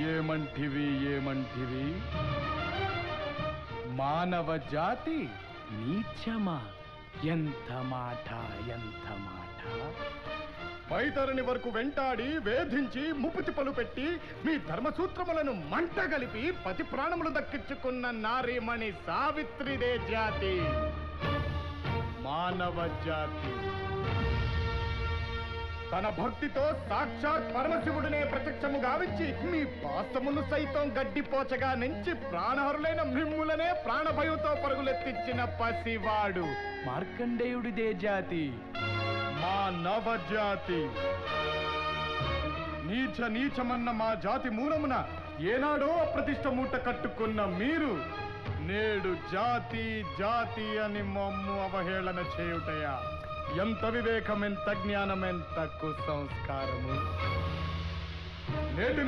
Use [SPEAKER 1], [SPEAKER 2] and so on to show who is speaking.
[SPEAKER 1] ఏమంటివి మానవ జాతి నీచమా? ఎంత మాట! వైతరుని వరకు వెంటాడి వేధించి ముప్పుతిప్పలు పెట్టి మీ ధర్మసూత్రములను మంట గలిపి పతి ప్రాణములు దక్కించుకున్న నారీమణి సావిత్రిదే జాతి, మానవ జాతి. తన భక్తితో సాక్షాత్ పరమశివుడినే ప్రత్యక్షము గావించి మీ పాసమును సైతం గడ్డిపోచగా నుంచి ప్రాణహరులైన మిమ్ములనే ప్రాణభయంతో పరుగులెత్తించిన పసివాడు మార్కండేయుడిదే జాతి, మా నవజాతి. నీచమన్న మా జాతి మూలమున ఏనాడో అప్రతిష్ట మూట కట్టుకున్న మీరు నేడు జాతి అని మమ్ము అవహేళన చేయుటయా? ఎంత వివేకం, ఎంత జ్ఞానం, ఎంత కుసంస్కారము! నేటి